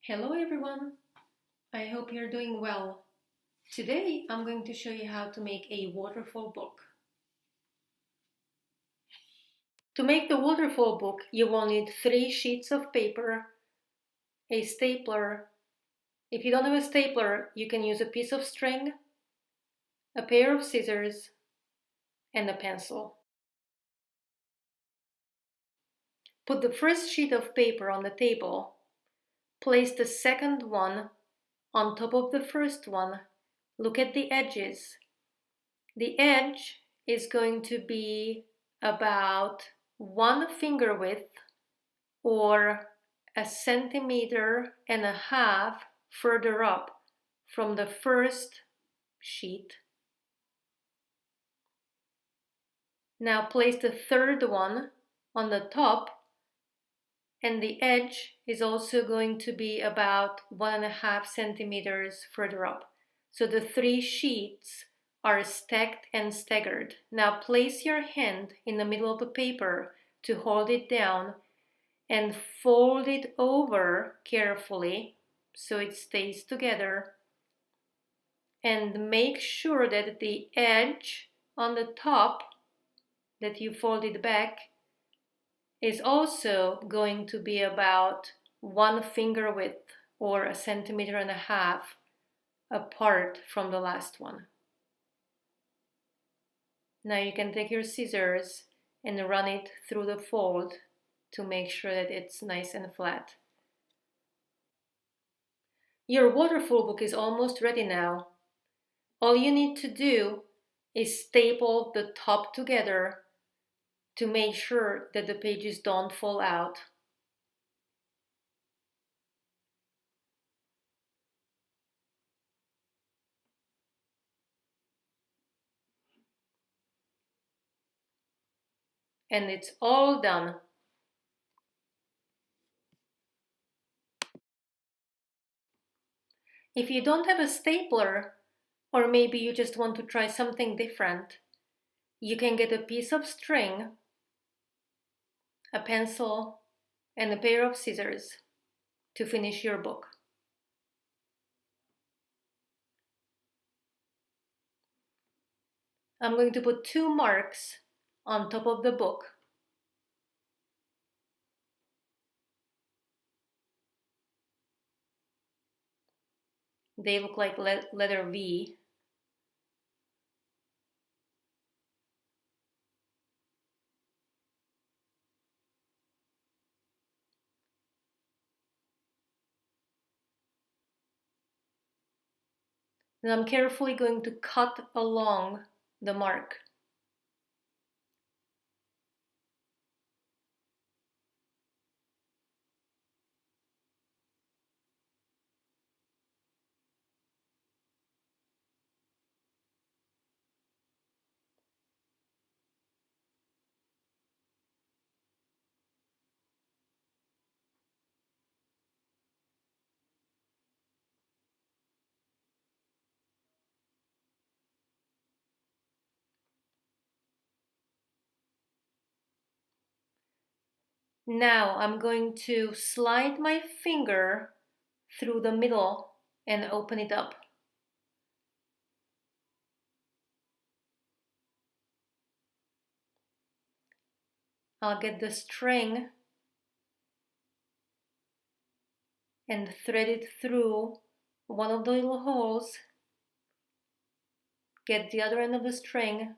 Hello everyone, I hope you're doing well. Today I'm going to show you how to make a waterfall book. To make the waterfall book, you will need 3 sheets of paper, a stapler. If you don't have a stapler, you can use a piece of string, a pair of scissors, and a pencil. Put the first sheet of paper on the table. Place the second one on top of the first one. Look at the edges. The edge is going to be about 1 finger width or 1.5 centimeters further up from the first sheet. Now place the third one on the top, and the edge is also going to be about 1.5 centimeters further up. So the 3 sheets are stacked and staggered. Now place your hand in the middle of the paper to hold it down and fold it over carefully so it stays together. And make sure that the edge on the top that you folded back is also going to be about 1 finger width or 1.5 centimeters apart from the last one. Now you can take your scissors and run it through the fold to make sure that it's nice and flat. Your waterfall book is almost ready now. All you need to do is staple the top together to make sure that the pages don't fall out. And it's all done. If you don't have a stapler, or maybe you just want to try something different, you can get a piece of string, a pencil, and a pair of scissors to finish your book. I'm going to put 2 marks on top of the book. They look like letter V. Then I'm carefully going to cut along the mark. Now I'm going to slide my finger through the middle and open it up. I'll get the string and thread it through one of the little holes. Get the other end of the string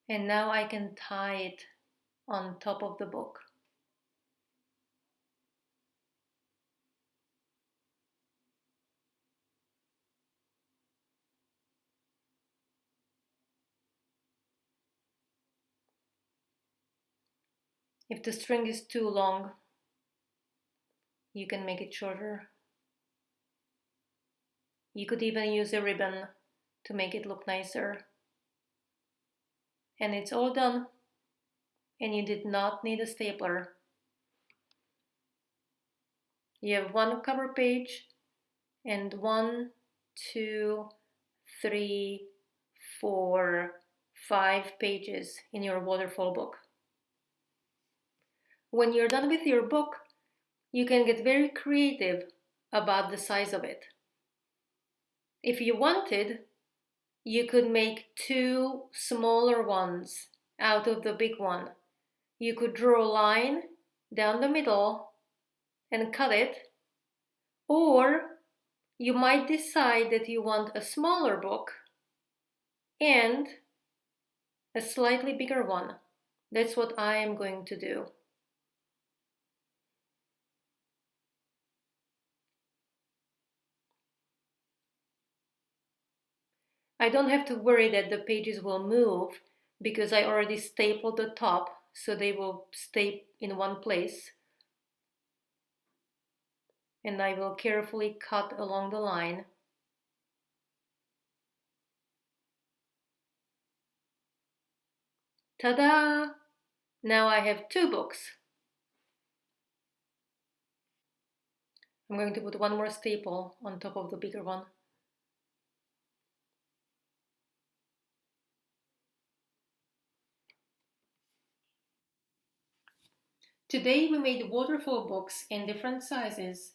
and now I can tie it on top of the book. If the string is too long, you can make it shorter. You could even use a ribbon to make it look nicer. And it's all done, and you did not need a stapler. You have 1 cover page and 1, 2, 3, for 5 pages in your waterfall book. When you're done with your book, you can get very creative about the size of it. If you wanted, you could make 2 smaller ones out of the big one. You could draw a line down the middle and cut it, or you might decide that you want a smaller book and a slightly bigger one. That's what I am going to do. I don't have to worry that the pages will move because I already stapled the top, so they will stay in one place. And I will carefully cut along the line. Ta-da! Now I have 2 books. I'm going to put one more staple on top of the bigger one. Today we made waterfall books in different sizes,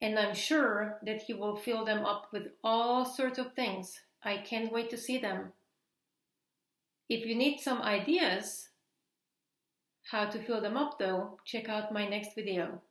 and I'm sure that you will fill them up with all sorts of things. I can't wait to see them. If you need some ideas how to fill them up though, check out my next video.